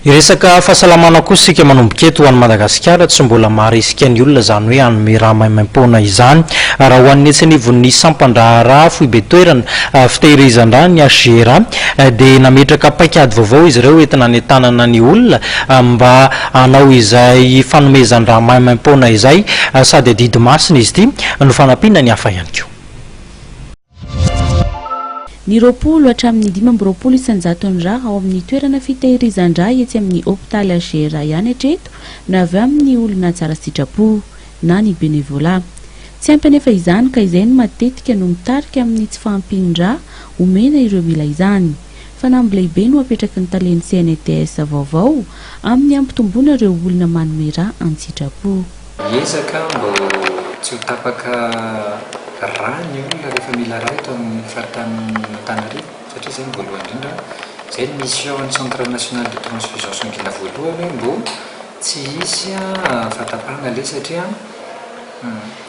Iresaka fahasalamana kosa sika manomboka eto ho an'i Madagasikara tsy mbola maharesika ny olona zany hoe hanome raha maimaim-poana izany raha ho an'ny antsenivon'ny sampandraharaha fohy be toerana fitehirizan-draha ny HGRA dia nametraka paikady vaovao izy ireo entina hanentanana ny olona mba hanao izay fanomezan-draha maimaim-poana izay sady adidy masina izy ity no fanampiana ny hafa ihany koa. Ny roapolo hatramin'ny 5 isanjaton'ny-draha ao amin'ny toerana fitehirizan-draha etsy amin'ny hôpitaly HGRA ihany hatreto na avy amin'ny olona tsara sitrapo na ny bénévolat. Tsy ampy anefa izany ka izay no matetika no mitarika amin'ny tsy fahampian-draha omena ireo mila izany. Fanamby lehibe no apetraky ny talen'ny CNTS vaovao amin'ny ampitomboana ireo olona manome raha an-tsitrapo. Ezaka mbo tsy ho tapaka raha ny olona rehefa mila raha eto amin'ny faritany satria zay voalohany indrindra zay ny mission ny centre national de transfusion sanguine voalohany mbo tsy hisy fatapahana le satria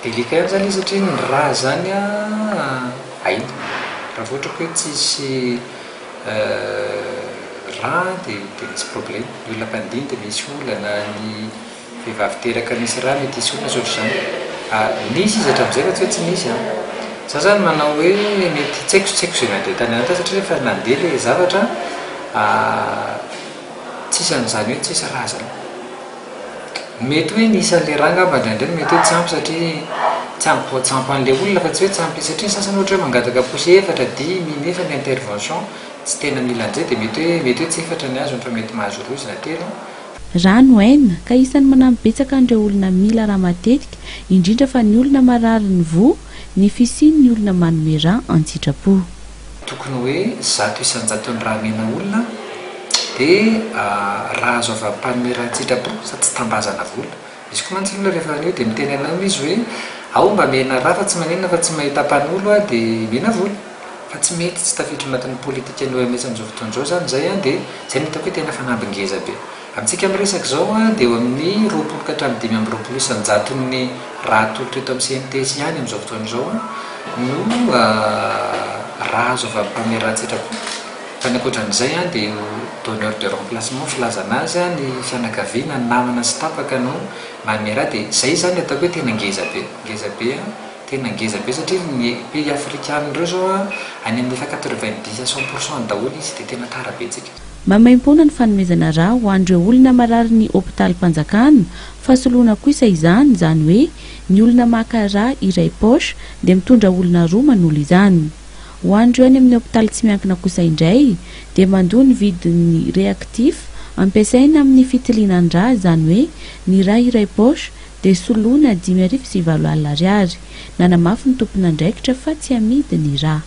délicat zany izy satria ny raha zany aina raha vao ohatra hoe tsy hisy raha dia misy problème ny olona mpandihy dia misy olana ny vehivavy teraka misy raha mety hisy olona sotra zany nisy izy hatramin'izay fa tsy hoe tsy nisy za zany manao hoe mety tsy haiko zay mandeha tany any ta satria rehefa nandeha le zavatra tsisy an'izany hoe tsisy raha zany mety hoe nisy an'le raha ngamba ndraindray mety hoe tsy ampy satria tsy ampy an'le olona fa tsy hoe tsy ampy satria ny sasany ohatra hoe mangataka posy 4 5 nefa ny intervention tsy tena mila an'izay dia mety hoe tsy 4 ny azo fa mety mahazo 2 na 3 rano aina ka isan'ny manampy betsaka an'ireo olona mila raha matetika indrindra fa ny olona marary ny vo ny fisiny ny olona manome raha an-tsitrapo. Tokony hoe 100 isanjaton'ny raha mena olona dia raha azo avy ampanome raha an-tsitrapo sady tsy tambazana vola. Izy koa mantsy olona rehefa anio dia miteny anao izy hoe ao mba mena raha fa tsy manenina fa tsy mahita mpanolo dia mena vola fa tsy mety tsy tafiditra anatin'ny politika ny OMS amin'izao fotoan'izao zany zay dia zay ny hitako hoe tena fanambin-geza be. Amintsika miresaka zao dia eo amin'ny 20 ka hatramin'ny 5 isanjaton'ny raha atolotra eto amin'ny CNTS ihany amin'izao fotoan'izao no raha azo avy ampanome raha an-tsitrapo. Fa ny ankoatran'izay dia donneur de remplacement filazana azy ny fianakaviana ny namana sy tapaka no manome raha dia zay zany ataoko hoe tena ngeza be tena ngeza be satria ny pays africain ireo zao any amin'ny efa 90 à 100% daholo izy dia tena tara betsika. Mamaim-poana ny fanomezana raha ho an'ireo olona marary ny hôpitaly Mpanjakana fa soloina kosa izany hoe ny olona maka raha iray poche dia mitondra olona 2 manolo izany. Ho an'ireo any amin'ny hôpitaly tsy miankina kosa indray dia mandoa ny vidiny reactif ampiasaina amin'ny fitilinan-draha izany hoe ny raha iray poche dia soloina 5,7 alina ariary nanamafy ny tompona andraikitra fa tsy amidy ny raha.